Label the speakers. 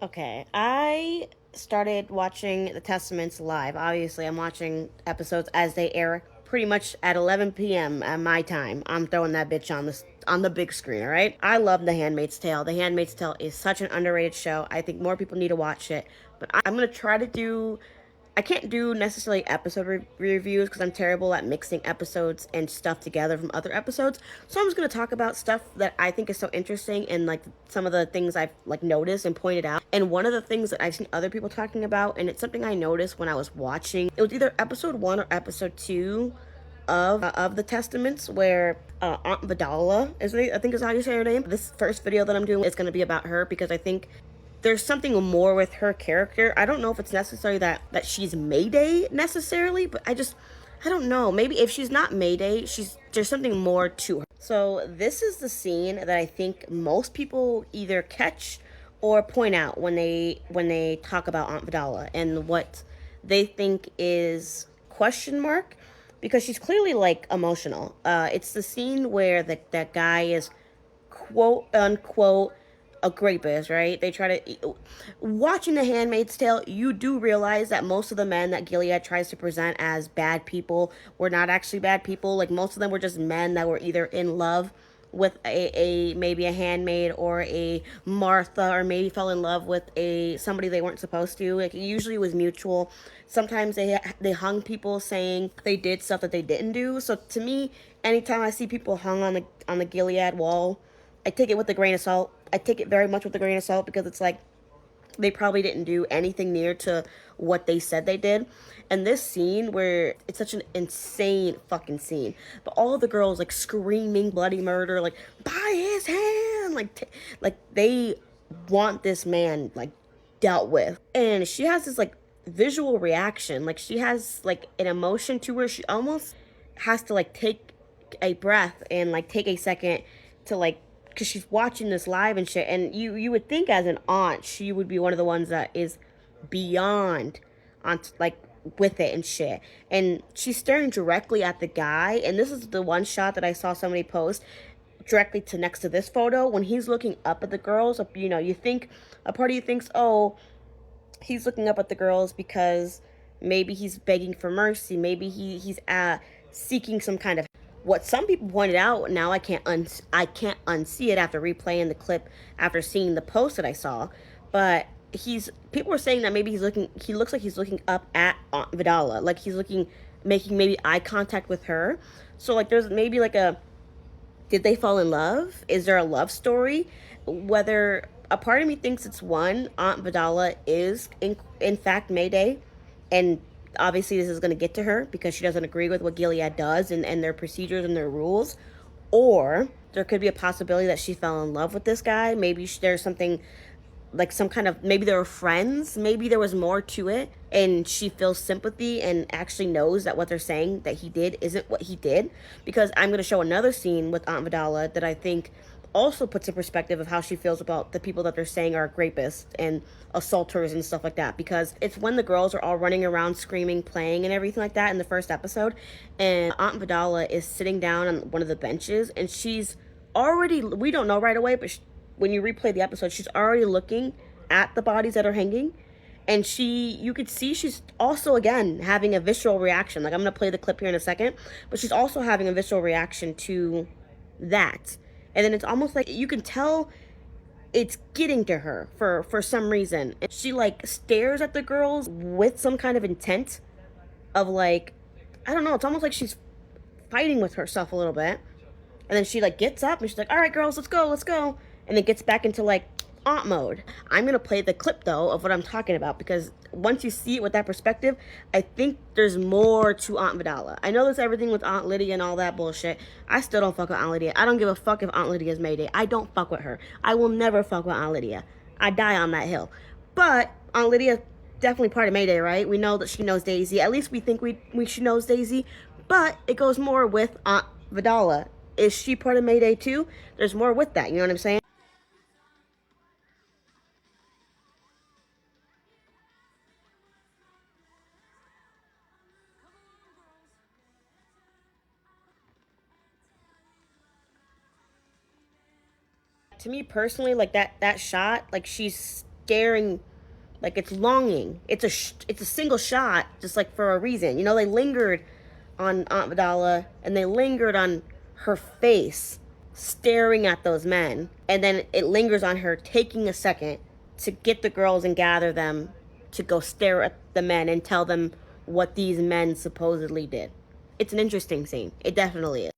Speaker 1: Okay, I started watching The Testaments live. Obviously, I'm watching episodes as they air pretty much at 11 p.m. at my time. I'm throwing that bitch on the big screen, all right? I love The Handmaid's Tale. The Handmaid's Tale is such an underrated show. I think more people need to watch it. But I'm going to try to do I can't do necessarily episode reviews because I'm terrible at mixing episodes and stuff together from other episodes. So I'm just gonna talk about stuff that I think is so interesting and like some of the things I've like noticed and pointed out. And one of the things that I've seen other people talking about, and it's something I noticed when I was watching. It was either episode 1 or episode 2 of the Testaments, where Aunt Vidala I think is how you say her name. This first video that I'm doing is going to be about her because I think there's something more with her character. I don't know if it's necessary that she's Mayday necessarily, but I don't know. Maybe if she's not Mayday, there's something more to her. So this is the scene that I think most people either catch or point out when they talk about Aunt Vidala and what they think is question mark, because she's clearly like emotional. It's the scene where that guy is quote unquote a rapist, right? They try to watching The Handmaid's Tale. You do realize that most of the men that Gilead tries to present as bad people were not actually bad people. Like most of them were just men that were either in love with a maybe a handmaid or a Martha, or maybe fell in love with a somebody they weren't supposed to. Like it usually was mutual. Sometimes they hung people saying they did stuff that they didn't do. So to me, anytime I see people hung on the Gilead wall, I take it with a grain of salt. I take it very much with a grain of salt because it's like they probably didn't do anything near to what they said they did. And this scene where it's such an insane fucking scene, but all the girls like screaming bloody murder, like by his hand, like they want this man like dealt with. And she has this like visual reaction, like she has like an emotion to her. She almost has to like take a breath and like take a second to like, because she's watching this live and shit, and you would think as an aunt she would be one of the ones that is beyond on like with it and shit. And she's staring directly at the guy, and this is the one shot that I saw somebody post directly to next to this photo when he's looking up at the girls. You know, you think a part of you thinks, oh, he's looking up at the girls because maybe he's begging for mercy, maybe he's seeking some kind of what some people pointed out. Now I can't unsee it after replaying the clip after seeing the post that I saw. But he's people were saying that maybe he looks like he's looking up at Aunt Vidala, like he's looking, making maybe eye contact with her. So like there's maybe like a, did they fall in love? Is there a love story? Whether a part of me thinks it's one, Aunt Vidala is in fact Mayday, and obviously this is going to get to her because she doesn't agree with what Gilead does and their procedures and their rules. Or there could be a possibility that she fell in love with this guy. Maybe there's something like some kind of, maybe they were friends, maybe there was more to it, and she feels sympathy and actually knows that what they're saying that he did isn't what he did. Because I'm going to show another scene with Aunt Vidala that I think also puts in perspective of how she feels about the people that they're saying are rapists and assaulters and stuff like that. Because it's when the girls are all running around screaming, playing and everything like that in the first episode, and Aunt Vidala is sitting down on one of the benches, and she's already, we don't know right away, but when you replay the episode, she's already looking at the bodies that are hanging, and you could see she's also again having a visceral reaction. Like I'm gonna play the clip here in a second, but she's also having a visceral reaction to that. And then it's almost like you can tell it's getting to her for some reason, and she like stares at the girls with some kind of intent of like, I don't know, it's almost like she's fighting with herself a little bit. And then she like gets up and she's like, all right, girls, let's go. And then gets back into like aunt mode. I'm going to play the clip though of what I'm talking about, because once you see it with that perspective, I think there's more to Aunt Vidala. I know there's everything with Aunt Lydia and all that bullshit. I still don't fuck with Aunt Lydia. I don't give a fuck if Aunt Lydia's Mayday. I don't fuck with her. I will never fuck with Aunt Lydia. I die on that hill. But Aunt Lydia definitely part of Mayday, right? We know that she knows Daisy. At least we think she knows Daisy. But it goes more with Aunt Vidala. Is she part of Mayday too? There's more with that, you know what I'm saying? To me personally, like that shot, like she's staring, like it's longing. It's a single shot, just like for a reason. You know, they lingered on Aunt Vidala, and they lingered on her face, staring at those men, and then it lingers on her taking a second to get the girls and gather them to go stare at the men and tell them what these men supposedly did. It's an interesting scene. It definitely is.